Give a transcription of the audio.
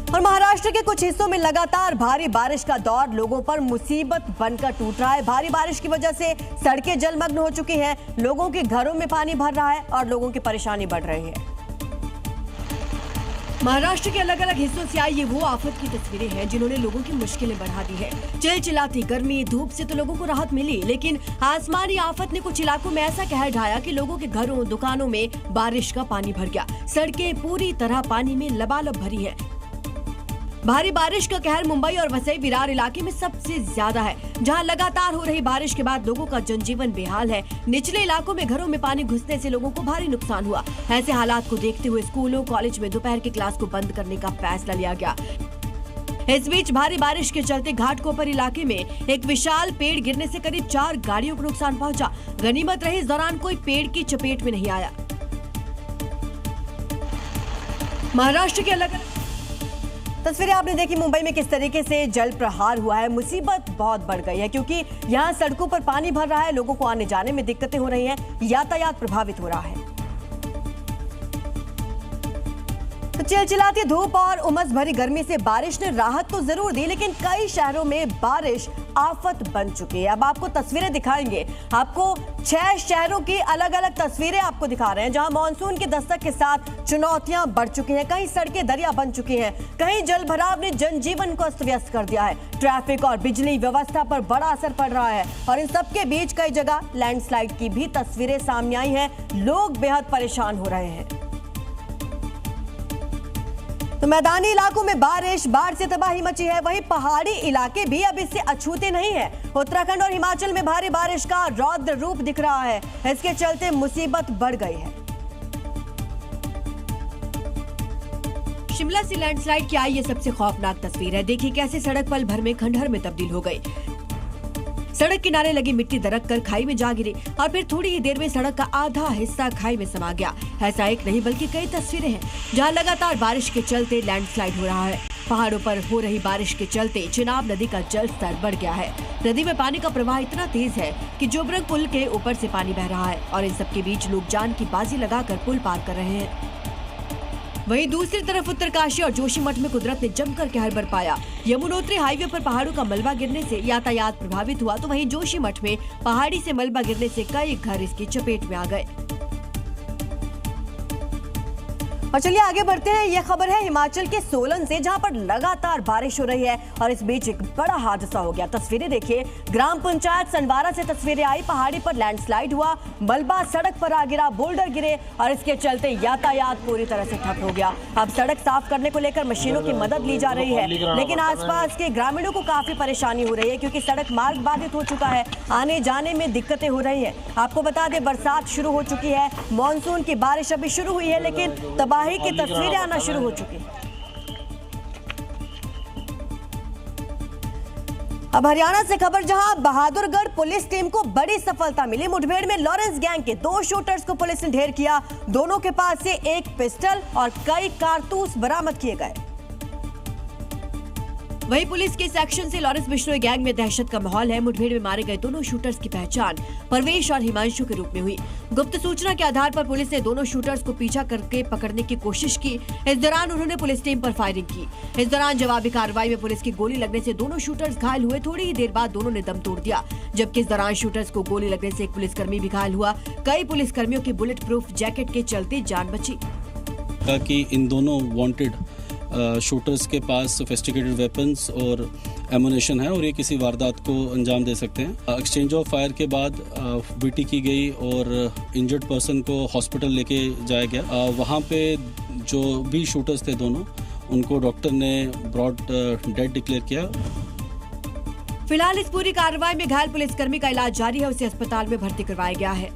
और महाराष्ट्र के कुछ हिस्सों में लगातार भारी बारिश का दौर लोगों पर मुसीबत बनकर टूट रहा है। भारी बारिश की वजह से सड़कें जलमग्न हो चुकी हैं, लोगों के घरों में पानी भर रहा है और लोगों की परेशानी बढ़ रही है। महाराष्ट्र के अलग अलग हिस्सों से आई ये वो आफत की तस्वीरें हैं जिन्होंने लोगों की मुश्किलें बढ़ा दी है। चिलचिलाती गर्मी धूप से तो लोगों को राहत मिली, लेकिन आसमानी आफत ने कुछ इलाकों में ऐसा कहर ढाया कि लोगों के घरों दुकानों में बारिश का पानी भर गया। सड़कें पूरी तरह पानी में लबालब भरी है। भारी बारिश का कहर मुंबई और वसई विरार इलाके में सबसे ज्यादा है, जहां लगातार हो रही बारिश के बाद लोगों का जनजीवन बेहाल है। निचले इलाकों में घरों में पानी घुसने से लोगों को भारी नुकसान हुआ। ऐसे हालात को देखते हुए स्कूलों कॉलेज में दोपहर की क्लास को बंद करने का फैसला लिया गया। इस बीच भारी बारिश के चलते घाटकोपर इलाके में एक विशाल पेड़ गिरने से करीब 4 गाड़ियों को नुकसान पहुंचा। गनीमत रही इस दौरान कोई पेड़ की चपेट में नहीं आया। महाराष्ट्र के अलग तस्वीरें आपने देखी मुंबई में किस तरीके से जल प्रहार हुआ है। मुसीबत बहुत बढ़ गई है क्योंकि यहाँ सड़कों पर पानी भर रहा है, लोगों को आने जाने में दिक्कतें हो रही हैं, यातायात प्रभावित हो रहा है। तो चिलचिलाती धूप और उमस भरी गर्मी से बारिश ने राहत तो जरूर दी, लेकिन कई शहरों में बारिश आफत बन चुकी है। अब आपको तस्वीरें दिखाएंगे, आपको 6 शहरों की अलग अलग तस्वीरें आपको दिखा रहे हैं जहां मानसून की दस्तक के साथ चुनौतियां बढ़ चुकी हैं। कहीं सड़कें दरिया बन चुकी हैं, कहीं जलभराव ने जनजीवन को अस्त व्यस्त कर दिया है। ट्रैफिक और बिजली व्यवस्था पर बड़ा असर पड़ रहा है और इन सबके बीच कई जगह लैंडस्लाइड की भी तस्वीरें सामने आई हैं। लोग बेहद परेशान हो रहे हैं। तो मैदानी इलाकों में बाढ़ से तबाही मची है, वहीं पहाड़ी इलाके भी अब इससे अछूते नहीं है। उत्तराखंड और हिमाचल में भारी बारिश का रौद्र रूप दिख रहा है, इसके चलते मुसीबत बढ़ गई है। शिमला से लैंडस्लाइड की आई ये सबसे खौफनाक तस्वीर है। देखिए कैसे सड़क पल भर में खंडहर में तब्दील हो गई। सड़क किनारे लगी मिट्टी दरक कर खाई में जा गिरी और फिर थोड़ी ही देर में सड़क का आधा हिस्सा खाई में समा गया। ऐसा एक नहीं बल्कि कई तस्वीरें हैं जहां लगातार बारिश के चलते लैंडस्लाइड हो रहा है। पहाड़ों पर हो रही बारिश के चलते चिनाब नदी का जल स्तर बढ़ गया है। नदी में पानी का प्रवाह इतना तेज है कि जोबरंग पुल के ऊपर से पानी बह रहा है और इन सबके बीच लोग जान की बाजी लगाकर पुल पार कर रहे हैं। वहीं दूसरी तरफ उत्तरकाशी और जोशीमठ में कुदरत ने जमकर कहर बरपाया। यमुनोत्री हाईवे पर पहाड़ों का मलबा गिरने से यातायात प्रभावित हुआ, तो वहीं जोशीमठ में पहाड़ी से मलबा गिरने से कई घर इसकी चपेट में आ गए। और चलिए आगे बढ़ते हैं। यह खबर है हिमाचल के सोलन से, जहां पर लगातार बारिश हो रही है और इस बीच एक बड़ा हादसा हो गया। तस्वीरें देखिए, ग्राम पंचायत सनवारा से तस्वीरें आई। पहाड़ी पर लैंडस्लाइड हुआ, मलबा सड़क पर आ गिरा, बोल्डर गिरे और इसके चलते यातायात पूरी तरह से ठप हो गया। अब सड़क साफ करने को लेकर मशीनों की मदद ली जा रही है, लेकिन आसपास के ग्रामीणों को काफी परेशानी हो रही है क्योंकि सड़क मार्ग बाधित हो चुका है, आने जाने में दिक्कतें हो रही है। आपको बता दें बरसात शुरू हो चुकी है, मानसून की बारिश अभी शुरू हुई है, लेकिन तबाही की तस्वीरें आना शुरू हो चुकी हैं। अब हरियाणा से खबर, जहां बहादुरगढ़ पुलिस टीम को बड़ी सफलता मिली। मुठभेड़ में लॉरेंस गैंग के 2 शूटर्स को पुलिस ने ढेर किया। दोनों के पास से एक पिस्टल और कई कारतूस बरामद किए गए। वहीं पुलिस के इस एक्शन से लॉरेंस बिश्नोई गैंग में दहशत का माहौल है। मुठभेड़ में मारे गए दोनों शूटर्स की पहचान परवेश और हिमांशु के रूप में हुई। गुप्त सूचना के आधार पर पुलिस ने दोनों शूटर्स को पीछा करके पकड़ने की कोशिश की। इस दौरान उन्होंने पुलिस टीम पर फायरिंग की। इस दौरान जवाबी कार्रवाई में पुलिस की गोली लगने से दोनों शूटर्स घायल हुए। थोड़ी ही देर बाद दोनों ने दम तोड़ दिया, जबकि इस दौरान शूटर्स को गोली लगने से एक पुलिसकर्मी भी घायल हुआ। कई पुलिसकर्मियों की बुलेट प्रूफ जैकेट के चलते जान बची। कि इन दोनों वांटेड शूटर्स के पास सोफिस्टिकेटेड वेपन्स और एमुनेशन है और ये किसी वारदात को अंजाम दे सकते हैं। एक्सचेंज ऑफ फायर के बाद बीटी की गई और इंजर्ड पर्सन को हॉस्पिटल लेके जाया गया। वहाँ पे जो भी शूटर्स थे दोनों, उनको डॉक्टर ने ब्रॉड डेड डिक्लेयर किया। फिलहाल इस पूरी कार्रवाई में घायल पुलिसकर्मी का इलाज जारी है, उसे अस्पताल में भर्ती करवाया गया है।